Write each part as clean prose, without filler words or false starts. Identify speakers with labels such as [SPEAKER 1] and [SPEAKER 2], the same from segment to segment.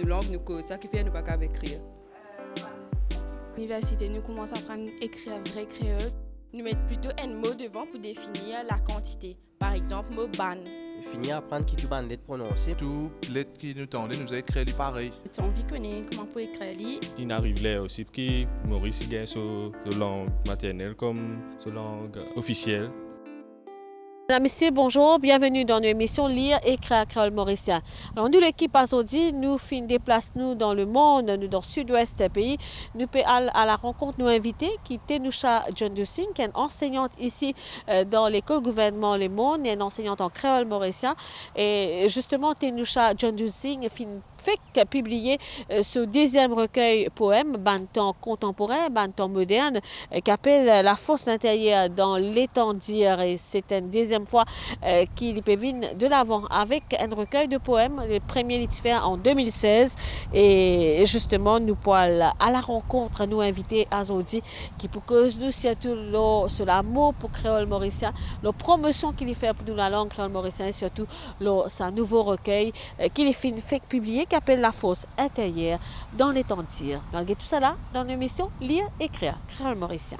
[SPEAKER 1] nous langue, nous cause, ça qui fait nous pas qu'à écrire.
[SPEAKER 2] L'université, nous commençons à apprendre à écrire vrai créole.
[SPEAKER 3] Nous mettons plutôt un mot devant pour définir la quantité. Par exemple, mot ban.
[SPEAKER 4] Finir à apprendre qui tu vas lettre prononcer.
[SPEAKER 5] Tout lettre qui nous tendait, nous a écrit pareil.
[SPEAKER 2] Tu as envie de connaître comment pour écrire.
[SPEAKER 6] Il arrive là aussi que Maurice gagne sa langue maternelle comme sa langue officielle.
[SPEAKER 7] Mesdames, Messieurs, bonjour, bienvenue dans notre émission Lire, écrire créole mauricien. Alors nous, l'équipe Azodi, nous déplaçons nous dans le monde, nous dans le sud-ouest du pays. Nous allons à la rencontre nous inviter qui est Tenusha John Dusing, qui est une enseignante ici dans l'école gouvernement Le Monde, et une enseignante en créole mauricien. Et justement, Tenusha John Dusing fait publier ce deuxième recueil poème, Bantan contemporain, Bantan moderne, qui appelle La force intérieure dans l'étendir. Et c'est une deuxième fois qu'il peut venir de l'avant avec un recueil de poèmes, le premier littéraire en 2016. Et justement, nous pouvons à la rencontre nous inviter à Zodi qui pour cause nous surtout sur l'amour pour créole mauricien, la promotion qu'il fait pour nous la langue créole mauricien et surtout sa nouveau recueil qu'il fait publier qui appelle La force intérieure dans l'étendir. Malgré tout ça là, dans l'émission Lire, écrire créole mauricien.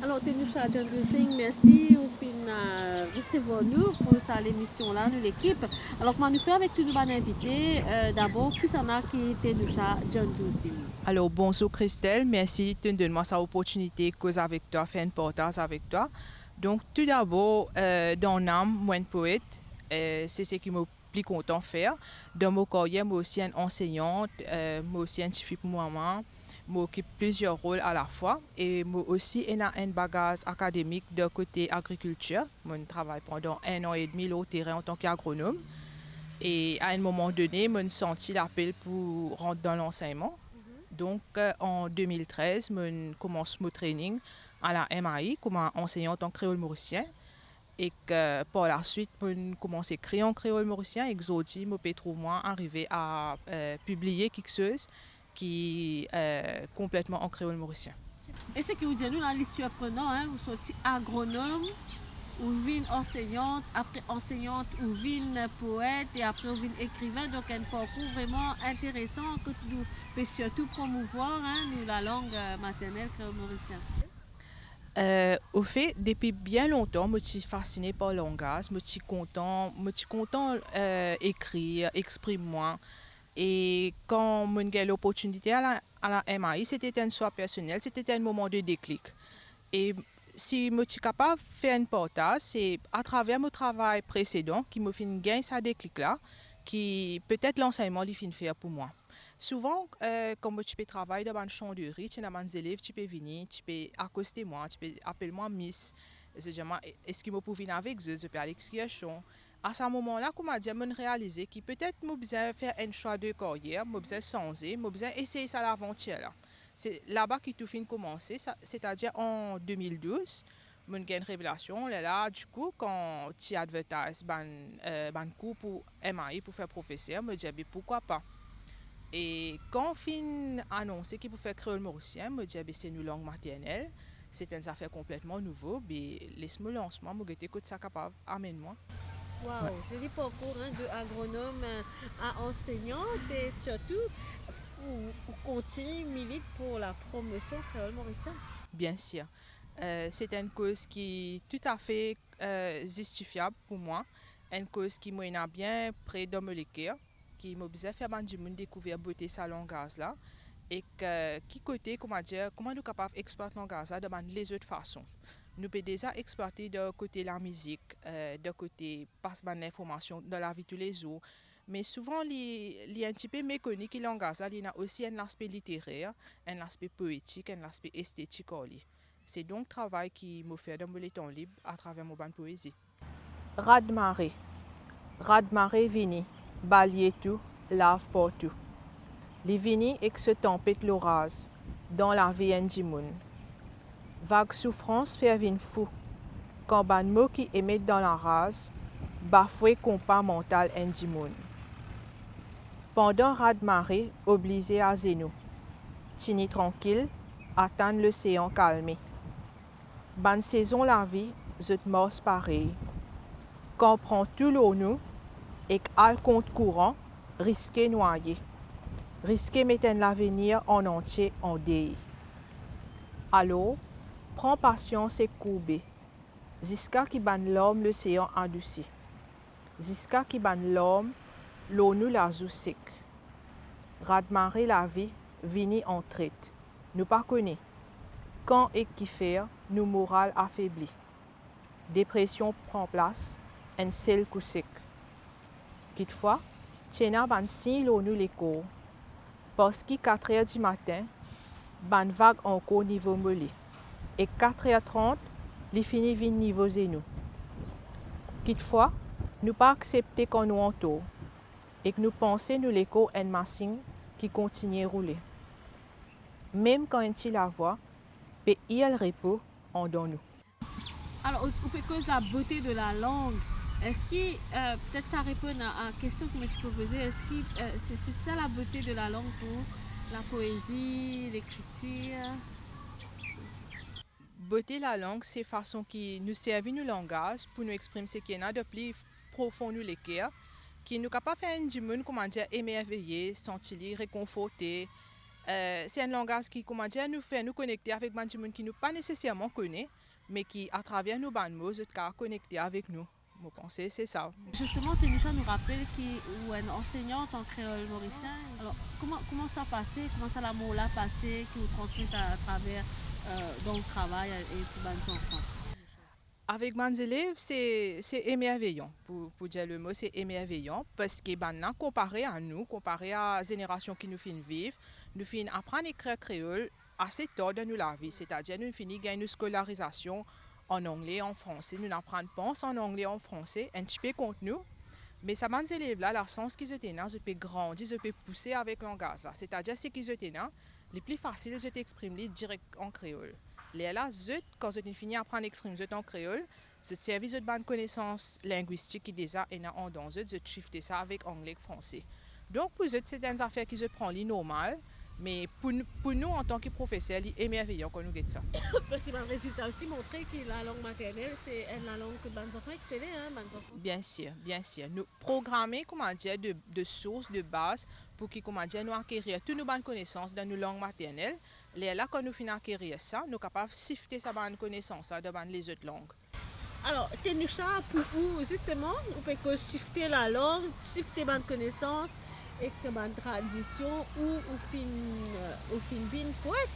[SPEAKER 7] Alors, Tenusha John Dusing, merci pour recevoir nous pour ça l'émission là, nous l'équipe. Alors, comment nous faire avec tous nos invités? D'abord, qui s'en a qui est Tenusha John Dusing?
[SPEAKER 8] Alors, bonjour Christelle, merci de me donner cette opportunité de causer avec toi, faire un partage avec toi. Donc, tout d'abord, dans l'âme, moi, un poète, c'est ce qui me plus content de faire. Dans mon carrière, moi aussi une enseignante, moi aussi un scientifique pour moi-même. M'occupe plusieurs rôles à la fois et moi aussi j'ai un bagage académique de côté agriculture. Je travaille pendant 1 an et demi au terrain en tant qu'agronome et à un moment donné, je senti l'appel pour rentrer dans l'enseignement. Donc en 2013, je commence mon training à la MAI comme enseignante en créole mauricien et que par la suite, je commence à écrire en créole mauricien et que je me trouve arriver à publier quelque chose qui est complètement en créole mauricien.
[SPEAKER 7] Et ce qui vous dit, nous, dans l'histoire apprenant, vous sortez agronome, ou vine enseignante, après enseignante, ou vine poète, et après, vous vine écrivain. Donc, un parcours vraiment intéressant que nous pouvons surtout promouvoir nous, la langue maternelle créole mauricien.
[SPEAKER 8] Au fait, depuis bien longtemps, je suis fascinée par le langage, je suis content écrire, exprimer moi. Et quand j'ai eu l'opportunité à la MAI, c'était un choix personnel, c'était un moment de déclic. Et si je suis capable de faire un partage, c'est à travers mon travail précédent qui me fait gagner ce déclic-là, qui peut-être l'enseignement lui fait faire pour moi. Souvent, quand tu peux travailler dans une chanderie, tu as des élèves, tu peux venir, tu peux accoster moi, tu peux appeler moi Miss. Est-ce que je peux venir avec eux, je peux aller à l'excursion. À ce moment-là, comme je dis, je réalisé que peut-être je besoin faire un choix de carrière, je besoin changer, je besoin essayer ça l'aventure là. C'est là-bas que tout fin commencer, c'est-à-dire en 2012, j'ai eu une révélation là du coup quand tu advertises un cours pour MAI pour faire professeur, je me dis pourquoi pas. Et quand on fin annoncé qu'il pour faire créole mauricien, je me dis c'est une langue maternelle, c'est une affaire complètement nouveau, mais laisse-moi lancement, je vais que ça capable amène-moi.
[SPEAKER 7] Wow, c'est le parcours de agronome à enseignante et surtout pour continuer milite pour la promotion créole mauricien.
[SPEAKER 8] Bien sûr. C'est une cause qui est tout à fait justifiable pour moi. Une cause qui m'a bien près de mon cœur, qui m'a bien fait découvrir beauté sa langage là et qui côté comment nous sommes capables d'exploiter langage là de les autres façons. Nous pouvons déjà exploiter de côté la musique, de côté passement d'informations dans la vie de tous les jours. Mais souvent, il y a un petit peu méconnu que le langage, il y a aussi un aspect littéraire, un aspect poétique, un aspect esthétique. C'est donc le travail qui me fait dans mon temps libre à travers mon bande poésie. Radmaré vini, balayer tout, lave pour tout. Les vini et que se tempête l'orage, dans la vie du monde. Vague souffrance fait vin fou, quand ban mot qui émet dans la race, bafoué compas mental du monde. Pendant rad-marée, obligé à zénou, tini tranquille, attendre l'océan calmé. Ban saison la vie, zut morse pareil. Quand prend tout l'eau nous, et al compte courant, risquer noyer. Risquer mettre l'avenir en entier en deuil. Alors, prends patience et courbé. Jusqu'à qui ban l'homme l'océan endouci. Jusqu'à qui ban l'homme l'eau nous la joue sec. Radmarrer la vie, vini en traite. Nous pas connaît. Quand et qui faire, nous moral affaibli. Dépression prend place, un seul coup sec. Quelquefois, tiens ban signe l'eau nous les cours. Parce que 4 heures du matin, ban vague encore niveau mollet. Et 4h30, les fini vin niveau zénou. Quelquefois, nous pas accepter qu'on nous entoure et que nous pensons nous l'écho une machine qui continue à rouler. Même quand il la voix, il y a le repos en dans nous.
[SPEAKER 7] Alors, au cause de la beauté de la langue, est-ce que, peut-être ça répond à la question que tu peux poser, est-ce que c'est ça la beauté de la langue pour la poésie, l'écriture?
[SPEAKER 8] Beauté la langue, c'est façon qui nous servent nos langage pour nous exprimer ce qui est de plus profond nous les cœurs, qui nous capable faire un monde comment dire émerveillé, sentir réconforté. C'est un langage qui comment dire nous fait nous connecter avec des gens qui nous pas nécessairement connaît, mais qui à travers nos bandes mots, sont connectés avec nous. Je pense que c'est ça.
[SPEAKER 7] Justement, Ténisha nous rappelle qu'il est une enseignante en créole mauricien. Alors, comment ça passé, comment ça l'amour là passé, qui vous transmet à travers dans le travail et pour les enfants?
[SPEAKER 8] Avec mes élèves, c'est émerveillant. Pour dire le mot, c'est émerveillant parce que maintenant, comparé à nous, comparé à la génération qui nous fait vivre, nous finissons apprendre à écrire créole assez tard dans la vie. C'est-à-dire, nous finissons gagner une scolarisation en anglais, en français. Nous apprenons pas en anglais, en français, un petit peu contre nous. Mais ça, mes élèves-là, la sens qu'ils ont, ils peuvent grandir, ils peuvent pousser avec le langage. C'est-à-dire, ce qu'ils ont, les plus faciles, ils expriment direct en créole. Les là, quand ils finissent à apprendre à exprimer en créole, ils servent de bonnes connaissances linguistiques qui déjà en dans eux, ils shifter ça avec anglais et français. Donc, pour eux, c'est une affaire qu'ils prennent normal. Mais pour nous, en tant que professeurs, c'est émerveillant quand nous gagnons ça.
[SPEAKER 7] Parce que le résultat aussi montré que la langue maternelle, c'est la langue que les enfants excellent, hein, les enfants.
[SPEAKER 8] Bien sûr, bien sûr. Nous programmer comment dire, de sources, de base, pour que comment dire, nous acquérir toutes nos bonnes connaissances dans nos langues maternelles. Là, quand nous finissons d'acquérir ça, nous sommes capables de shifter ces bonnes connaissances dans les autres langues.
[SPEAKER 7] Alors, Ténisha, pour vous, justement, vous pouvez shifter la langue, shifter les bonnes connaissances, et que ma tradition ou au fin poète.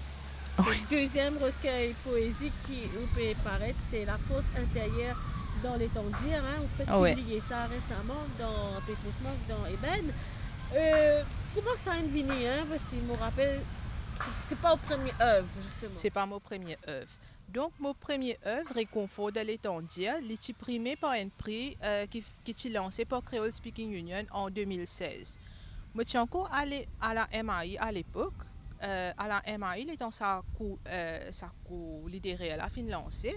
[SPEAKER 7] Le deuxième recueil poésique qui peut paraître, c'est La fosse intérieure dans l'étendir. Hein. Vous faites publier ça récemment dans Petrosmoc, dans Eben. Comment ça est venu, hein? Parce que je me rappelle, c'est pas au premier œuvre, justement.
[SPEAKER 8] C'est pas mon premier œuvre. Donc, mon premier œuvre, Réconfort de l'étendir, il est primé par un prix qui est lancé par Creole Speaking Union en 2016. Je suis encore allé à la MAI à l'époque. À la MAI, il est dans sa cour littéraire, la fin lancée.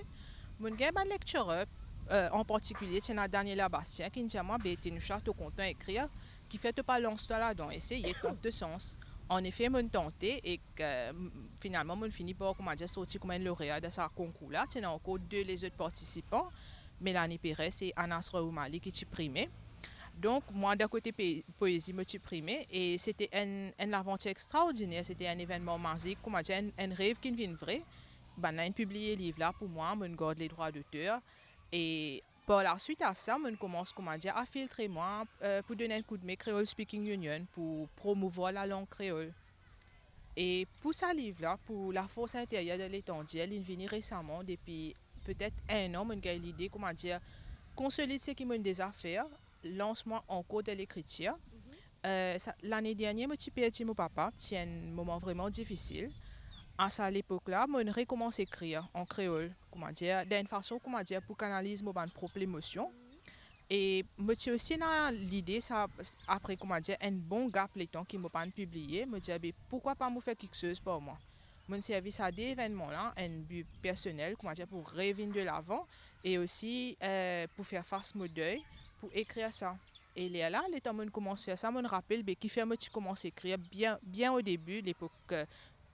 [SPEAKER 8] Je suis un lectureur, en particulier, c'est Daniela Bastien, qui dit à moi, nous sommes content d'écrire, qui fait pas lance là-dedans, essayer de sens. En effet, je suis tenté et finalement, je finis par sortir comme un lauréat de ce concours-là. Il y a encore deux les autres participants, Mélanie Perez et Anas Roumali qui sont primés. Donc, moi, d'un côté poésie, je suis primé et c'était une aventure extraordinaire. C'était un événement magique, un rêve qui devient vrai. Ben, on a publié le livre là pour moi, je garde les droits d'auteur. Et par la suite à ça, je commence à filtrer moi pour donner un coup de main Creole Speaking Union pour promouvoir la langue créole. Et pour ce livre-là, pour la force intérieure de l'étendir, il est venu récemment, depuis peut-être un an, j'ai l'idée, consolider ce qui m'a déjà fait. Lancement en cours de l'écriture. L'année dernière, je suis perdu mon papa. C'est un moment vraiment difficile. À l'époque-là, je recommence à écrire en créole. D'une façon, pour canaliser mes propres émotions. Et je suis aussi dans l'idée, après, un bon gap le temps qui m'a pas publié, je me dis, pourquoi pas me faire quelque chose pour moi? Mon service à des événements-là, un but personnel, pour revenir de l'avant et aussi pour faire face au deuil. Pour écrire ça. Et là, le temps où je commence à faire ça, je me rappelle qui fait que je commence à écrire bien au début, l'époque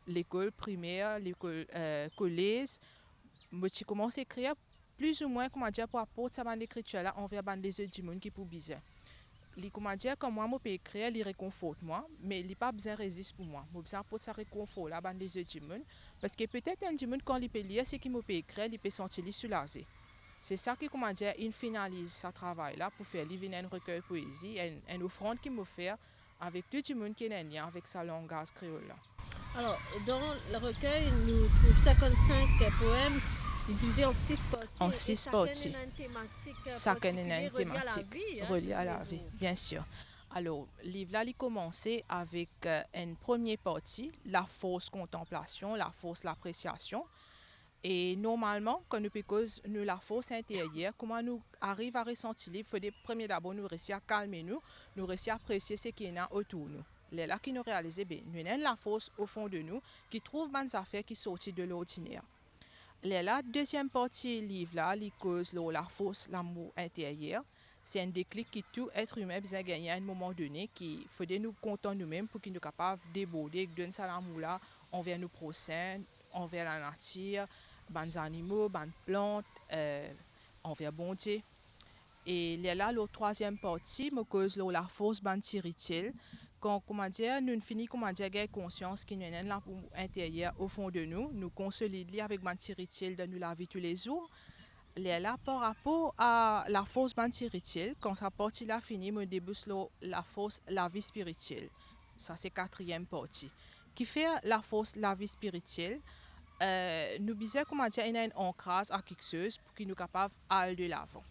[SPEAKER 8] l'école primaire, l'école collège. Je commence à écrire plus ou moins pour apporter ça dans l'écriture là envers les autres du monde qui pour bizarre. li comment dire comme moi peux écrire li réconforte moi mais li pas besoin résiste pour moi moi besoin pour ça réconfort là ban les yeux du monde parce que peut-être un du monde quand il peut lire c'est qui me peut écrire il peut sentir li soulagé c'est ça qui comment dire il finalise sa travail là pour faire livrer un recueil poésie une offrande qui me fait avec tout le monde qui est en lien avec sa langage créole là.
[SPEAKER 7] Alors, dans le recueil, nous trouvons 55 poèmes divisés en 6 parties.
[SPEAKER 8] En 6 parties.
[SPEAKER 7] Chacun
[SPEAKER 8] a une thématique reliée à la vie, bien sûr. Alors, le livre là, il commence avec une première partie, la fausse contemplation, la fausse l'appréciation. Et normalement, quand nous cause nous la force intérieure, comment nous arrivons à ressentir, il faut premièrement d'abord nous réussir à calmer nous réussir à apprécier ce qui est autour de nous. Les là qui nous réalisent, nous avons la force au fond de nous qui trouve des affaires qui sortent de l'ordinaire. Les là, deuxième partie du livre là, il cause la force, l'amour intérieur. C'est un déclic qui tout être humain besoin gagner à un moment donné qui faut nous contenter nous-mêmes pour qu'il nous capable de déborder, de donner ça l'amour là envers nos prochains, envers la nature, les animaux, les plantes, envers bon Dieu. Et là, la troisième partie me cause la force spirituelle. Quand comment dire, nous finissons comment dire gagner conscience qui nous est là pour intérieur au fond de nous, nous consolider avec spirituel de nous la vie tous les jours. Là par rapport à la force spirituelle, quand sa partie là finie, me débouche la force la vie spirituelle. Ça c'est quatrième partie. Qui fait la force la vie spirituelle, nous disons comment dire il y a un ancrage à quelque chose pour qu'il nous capable aller de l'avant.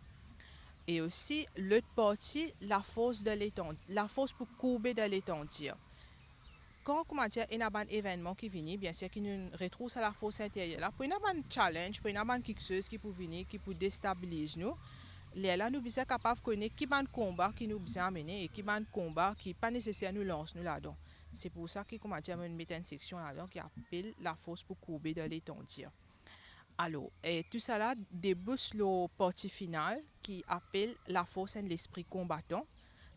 [SPEAKER 8] Et aussi l'autre partie la force de l'étendue, la force pour courber de l'étendue. Quand comment dire il y a un événement qui vient, bien sûr qui nous retrouve à la force intérieure là, pour il y a un challenge, pour il y a quelque chose qui peut venir qui peut déstabiliser nous. Là nous sommes capables de connaître qui ban combat qui nous besoin mener et qui ban combat qui pas nécessaire nous lance nous là-dedans. C'est pour ça que comment dire on met une section là-dedans qui appelle la force pour courber de l'étendue. Alors, et tout ça là débouche la partie finale qui appelle la force et l'esprit combattant.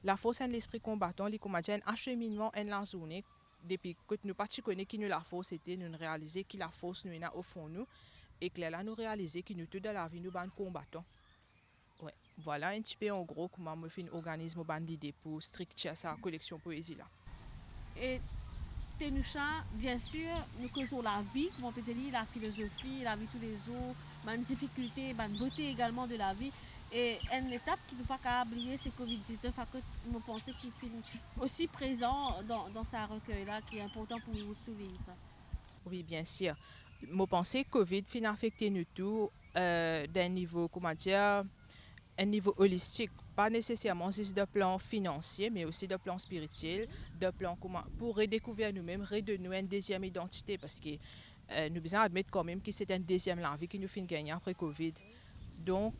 [SPEAKER 8] La force et l'esprit combattant, il comment dire un acheminement en la journée depuis que nous pas connaît qui nous la force était, nous réaliser qui la force nous est au fond nous et que là nous réaliser qui nous tout dans la vie nous ban combattant. Ouais, voilà un petit peu en gros comment me fait un organisme ban l'idée pour structurer sa collection poésie là.
[SPEAKER 7] Et Tenusha, bien sûr, nous causons la vie, comme on peut dire, la philosophie, la vie tous les jours, la difficulté, la beauté également de la vie. Et une étape qui ne peut pas oublier, c'est Covid-19, à que je pense qu'il est aussi présent dans sa recueil-là, qui est important pour vous souligner ça.
[SPEAKER 8] Oui, bien sûr. Je pense que Covid a affecté nous tous d'un niveau, comment dire, un niveau holistique. Pas nécessairement juste de plan financier, mais aussi de plan spirituel, de plan comment, pour redécouvrir nous-mêmes, redonner une deuxième identité, parce que nous devons admettre quand même que c'est une deuxième vie qui nous fait gagner après Covid. Donc,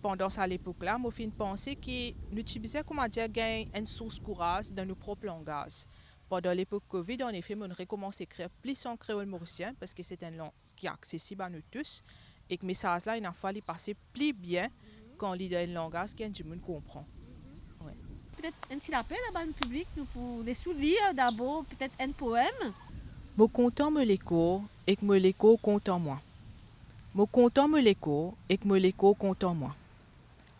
[SPEAKER 8] pendant cette époque-là, je me pensé que nous utilisions comment dire, gagner une source courage dans nos propres langages. Pendant l'époque Covid, en effet, on recommence à écrire plus en créole mauricien, parce que c'est une langue qui est accessible à nous tous, et que le message-là, il a fallu passer plus bien quand on lit un langage que tout le monde comprend. Ouais.
[SPEAKER 7] Peut-être un petit appel à le public pour les lire d'abord, peut-être un poème.
[SPEAKER 8] Je content me l'écho et que me l'écho content moi. Je content me l'écho et que me l'écho content moi.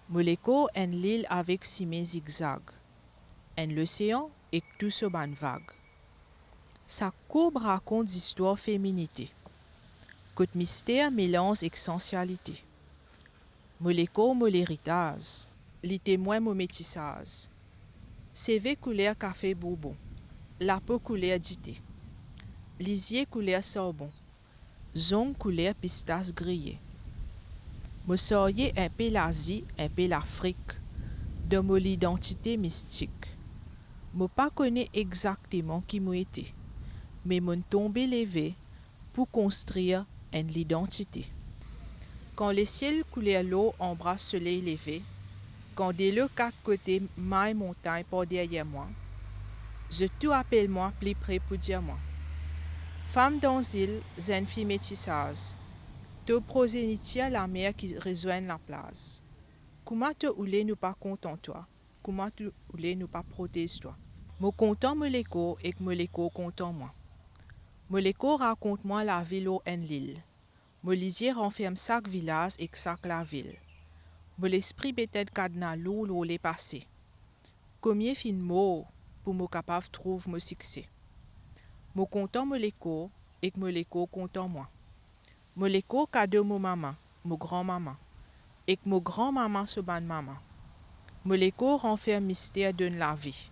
[SPEAKER 8] Me l'écho en l'île avec cimé zigzag. En l'océan et que tout se ban vague. Sa courbe raconte d'histoire féminité. Côte mystère mélange avec sensualité. Me l'écho, me l'héritage, les témoins, me métissage. CV couleur café bourbon, la peau couleur dité, lisier couleur sorbon, zong couleur pistache grillée. Me soriez un peu l'Asie, un peu l'Afrique, de mon identité mystique. Me pas connaît exactement qui m'a été, mais mon tombé levé pour construire une identité. Quand le ciel coulait l'eau embrasse le soleil levé, quand des deux quatre côtés maille montagne par derrière moi, je tout appelle moi plus près pour dire moi. Femme dans l'île, jeune fille métissage, te progéniture la mer qui rejoint la place. Comment te oulé nous pas content toi? Comment te oulé nous pas protège toi? Me content me l'écho et que me l'écho content moi. Me l'écho raconte moi la ville en l'île. Me lisier renferme chaque village et chaque la ville. Me l'esprit peut-être cadenas lourd les passé. premier fin mot pour me capable trouver mon succès. Mo content me l'écho et que me l'écho content moi. Me l'écho cadeau mon maman, mon grand-maman. Et que mon grand-maman se ban maman. Me l'écho renferme mystère de la vie.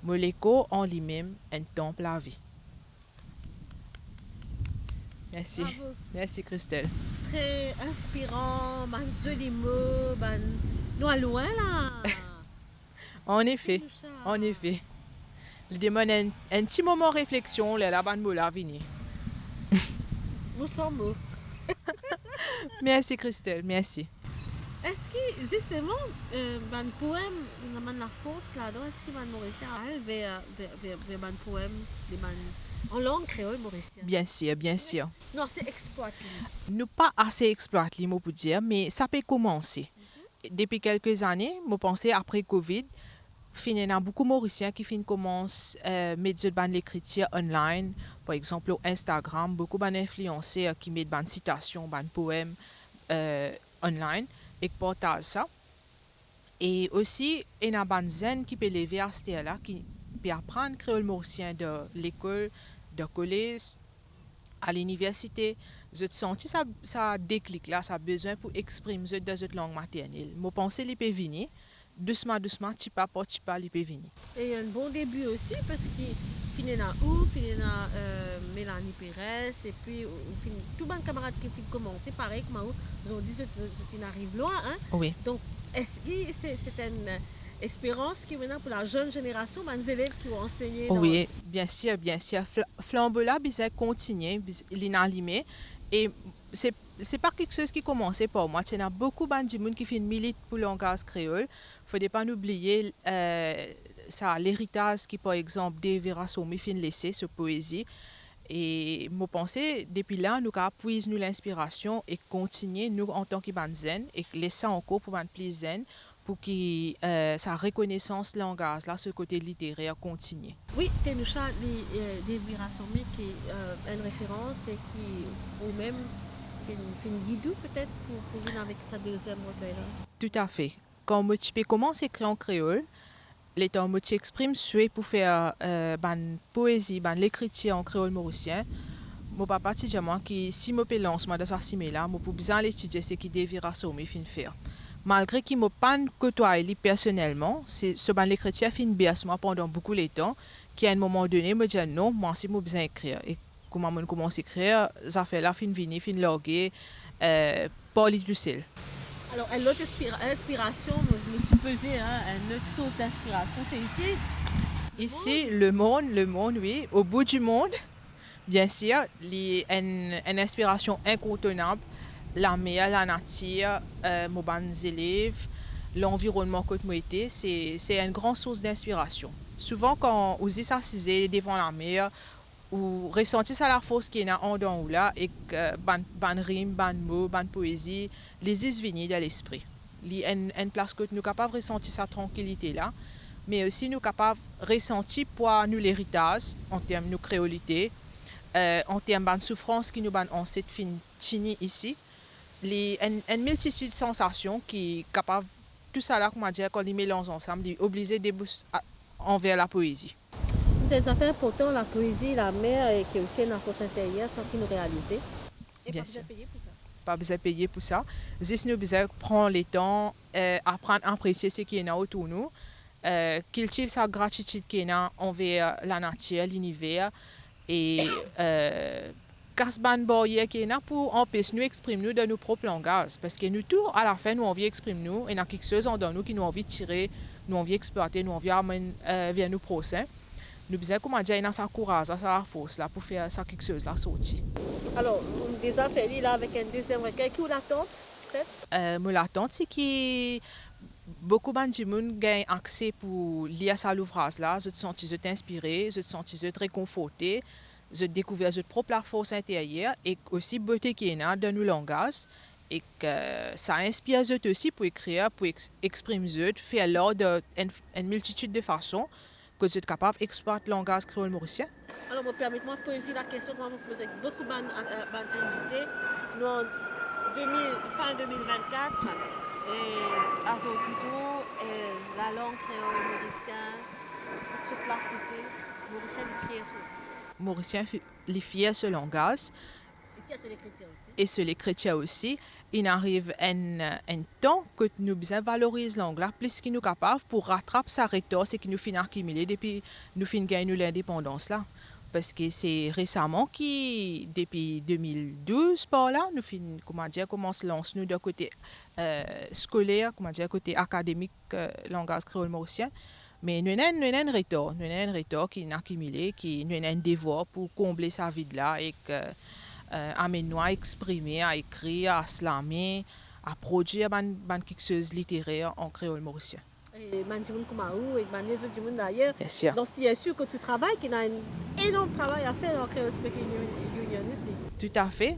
[SPEAKER 8] Me l'écho en lui-même un temple la vie. Merci.
[SPEAKER 7] Bravo.
[SPEAKER 8] Merci Christelle.
[SPEAKER 7] Très inspirant, ban joli mot, ban... Nous allons loin là.
[SPEAKER 8] En effet,
[SPEAKER 7] Tenoucha.
[SPEAKER 8] en effet. Je demande un petit moment de réflexion, la bande mola venir.
[SPEAKER 7] Nous sommes mots.
[SPEAKER 8] Merci Christelle, merci.
[SPEAKER 7] Est-ce que justement, ban poème, dans la force là-dedans, est-ce qu'il va Mauricien vers ban poème, en langue créole mauricienne?
[SPEAKER 8] Bien sûr, bien sûr.
[SPEAKER 7] Non, c'est exploité.
[SPEAKER 8] Nous pas assez exploité les mots pour dire, mais ça peut commencer. Depuis quelques années, je pensais après Covid, il y a beaucoup de Mauriciens qui commencent à mettre de l'écriture online, par exemple au Instagram, beaucoup d'influenceurs qui mettent des citations, des poèmes online et qui partagent ça. Et aussi, il y a des jeunes qui peuvent lever à ce là qui peuvent apprendre le créole mauricien de l'école, de collège, à l'université. Je sens ça déclic là, ça a besoin pour exprimer dans cette langue maternelle. Je pense que les peut venir. Doucement, petit pas, il peut venir.
[SPEAKER 7] Et il y a un bon début aussi parce qu'il finit dans Mélanie Pérez et puis tous les camarades qui commencent pareil que moi, ils ont dit qu'ils arrivent loin. Hein?
[SPEAKER 8] Oui.
[SPEAKER 7] Donc, est-ce que c'est une espérance qui est maintenant pour la jeune génération, les élèves qui vont enseigner?
[SPEAKER 8] Oui, bien sûr, bien sûr. Flambola, il continue, il est animé. Et c'est pas quelque chose qui commence pour moi. Il y a beaucoup de gens qui militent pour le langage créole. Il ne faut pas oublier l'héritage qui, par exemple, Devera Somi fin laissé, cette poésie. Et je pense depuis là, nous avons puisé l'inspiration et continuer, nous, en tant que zen, et laisser encore pour plus zen, pour que sa reconnaissance langage, là, ce côté littéraire, continue.
[SPEAKER 7] Oui, Tenoucha, Devera Somi qui est une référence et qui, ou même, fait une guidou peut-être pour venir avec sa deuxième recueil-là.
[SPEAKER 8] Tout à fait. Quand je commence à écrire en créole, les temps où je exprime souhait pour faire poésie, l'écriture en créole mauricien, mon papa dit moi que si je peux lancer dans ce là, je peux bien étudier ce qui devra me faire. Malgré qu'il ne pas côtoyé personnellement, c'est ce l'écriture fin bien pendant beaucoup de temps, qui à un moment donné me dit non, moi si je besoin écrire. Et comment je commence à écrire, ça fait là fin venir, fin loguer, pas du tout seul.
[SPEAKER 7] Alors, une autre inspiration, je me suis pesé, une autre source d'inspiration, c'est ici.
[SPEAKER 8] Ici, le monde, oui, au bout du monde, bien sûr, il y a une inspiration incontournable. La mer, la nature, mes élèves, l'environnement que moi été, c'est une grande source d'inspiration. Souvent, quand vous êtes assis devant la mer, ou ressentez la force qui est en dedans ou là et que ban rime, ban mots, ban poésie, les is viennent de l'esprit. Il y a une place que nous sommes capables de ressentir sa tranquillité là, mais aussi nous sommes capables de ressentir pour nous l'héritage en termes de créolité, en termes de souffrance qui nous ban en cette fin tini ici. Il y a une multitude de sensations qui est capable, tout ça là, comment dire, quand ils mélangent ensemble, ils obligés de envers la poésie.
[SPEAKER 7] C'est une affaire important, la poésie, la mer, et qui est aussi une force intérieure, sans qu'ils nous réaliser. Et
[SPEAKER 8] Bien
[SPEAKER 7] pas
[SPEAKER 8] sûr.
[SPEAKER 7] besoin de payer pour ça.
[SPEAKER 8] Pas besoin de payer pour ça. Juste nous besoin prendre le temps, apprendre à apprécier ce qui est autour de nous, cultiver sa gratitude qui est envers la nature, l'univers, et casse ban barrière qui est là pour empêcher nous d'exprimer nous de nos propres langages. Parce que nous, tout, à la fin, nous envie d'exprimer nous, et il y a quelque chose en nous qui nous envie de tirer, nous envie d'exploiter, nous envie d'amener vers nos prochains. Nous besoin comment dire dans sa courage, dans sa force là pour faire ça quelque chose là sortir.
[SPEAKER 7] Alors, on a déjà fait là avec un deuxième recueil. Qui vous l'attente peut-être?
[SPEAKER 8] Moi l'attente c'est que beaucoup de gens gagnent accès pour lire ça l'ouvrage là, je te sens inspiré, je te sens réconforté, je découvre votre propre force intérieure et aussi beauté qui est dans nos langages et que ça inspire aussi pour écrire, pour exprimer, faire l'art d'une multitude de façons. Que vous êtes capable d'exploiter le langage créole mauricien?
[SPEAKER 7] Alors, permettez-moi de poser la question qu'on va vous poser avec beaucoup d'invités. Nous, en fin 2024, à Zotizo, la langue créole mauricienne, toute cette placité, mauricien est fier sur.
[SPEAKER 8] Mauricien les fier ce langage
[SPEAKER 7] Et puis sur les chrétiens aussi.
[SPEAKER 8] et sur les chrétiens aussi. Il arrive un temps que nous besoin valoriser langue là plus qu'il nous capable pour rattraper sa retard, c'est que nous finissons accumuler depuis nous finissons gagner l'indépendance là. Parce que c'est récemment qui, depuis 2012 par là, nous finissons, comment dire, commence lance nous de côté scolaire, comment dire, côté académique, langage créole mauricien. Mais nous avons un retard qui est accumulé, qui nous avons un devoir pour combler sa vie là et que amener à exprimer, à écrire, à slammer, à produire quelque chose littéraire en créole mauricien.
[SPEAKER 7] Et Mandjimoun Koumaou et les autres d'ailleurs.
[SPEAKER 8] Bien sûr.
[SPEAKER 7] Donc c'est sûr que tu travailles, qu'il y a un énorme travail à faire en Creole Speaking Union aussi.
[SPEAKER 8] Tout à fait.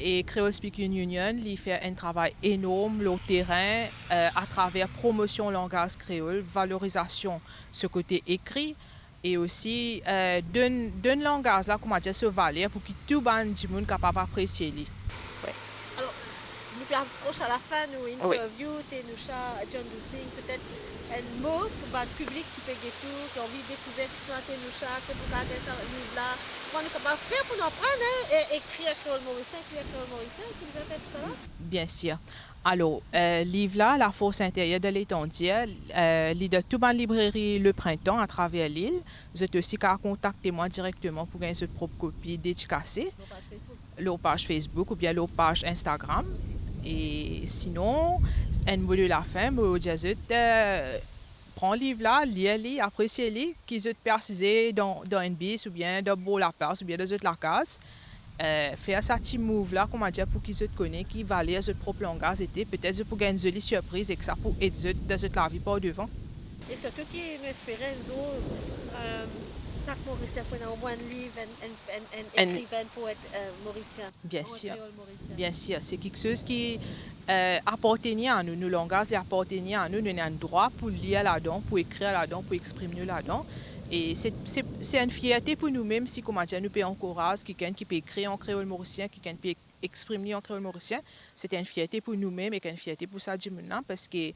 [SPEAKER 8] Et Creole Speaking Union, il fait un travail énorme au terrain à travers promotion langage créole, valorisation ce côté écrit et aussi d'un langage là, comment dire, se valeur pour que tout le monde capable d'apprécier lui.
[SPEAKER 7] Alors, nous approchons à la fin de notre interview, Tenusha, John Dusing, peut-être un mot pour le public qui peut tout, qui a envie de découvrir Tenusha, que vous avez ce livre-là. Comment nous sommes capables de faire pour nous apprendre et écrire créole mauricien, qui vous a fait ça là?
[SPEAKER 8] Bien sûr. Alors, livre là, La force intérieure de l'étendière, il de toute ma librairie Le Printemps à travers l'île. Vous êtes aussi qu'à contacter moi directement pour gagner votre propre copie dédicacée. Leur page Facebook ou bien leur page Instagram. Et sinon, un mot de la fin, je dis, prends le livre là, lis-le, appréciez-le, qu'ils ont persisé dans un bis ou bien dans la place ou bien dans la case. Faire ce petit move là, comment dire, pour qu'ils te connaissent, qui va lire votre propre langage, et peut-être pour gagner une jolie surprise et que ça pour aider dans la vie par devant.
[SPEAKER 7] Et surtout qui nous espérait, chaque mauricien prenait au moins un livre, un écrivain pour être mauricien.
[SPEAKER 8] Bien sûr, bien sûr, c'est quelque chose qui appartenait à nous, nos langages appartenaient à nous, nous avons un droit pour lire là-dedans, pour écrire là-dedans, pour exprimer là-dedans. Et c'est une fierté pour nous-mêmes si, comment dire, nous pouvons encourager quelqu'un qui peut écrire en créole mauricien, quelqu'un qui peut exprimer en créole mauricien. C'est une fierté pour nous-mêmes et une fierté pour ça, parce que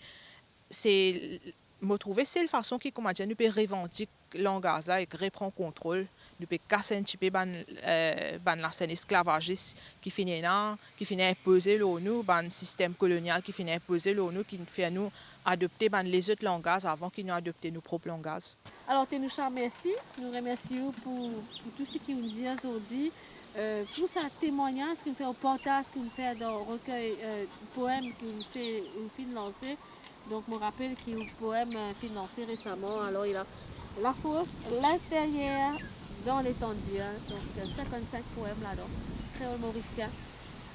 [SPEAKER 8] c'est, me trouver, c'est la façon qui, comment dire, nous pouvons revendiquer le langage et reprendre contrôle. Nous pouvons casser un petit peu la scène esclavagiste qui finit imposer nous, le système colonial qui finit imposer nous, qui fait nous adopter les autres langages avant qu'ils nous adoptent nos propres langages.
[SPEAKER 7] Alors, Tenusha, merci. Nous remercions pour tout ce que vous dit aujourd'hui, pour ce témoignage que vous faites au portage, que vous faites dans le recueil poème que vous faites lancer. Donc, je me rappelle qu'il y a un poème financé récemment. Alors, il a La force, l'intérieur dans l'étendue. Donc, 55 poèmes là-dedans, créole mauricien.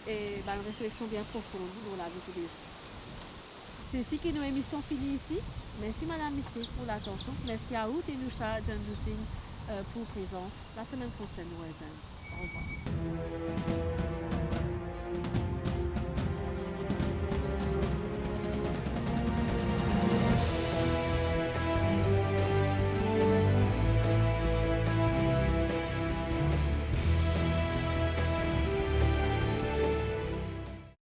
[SPEAKER 7] Et une réflexion bien profonde dans la vie de tous les jours. C'est ici que notre émission finit ici. Merci Madame Missier pour l'attention. Merci à vous, Tenusha, John Dusing, pour présence. La semaine prochaine, nous revenons. Au revoir.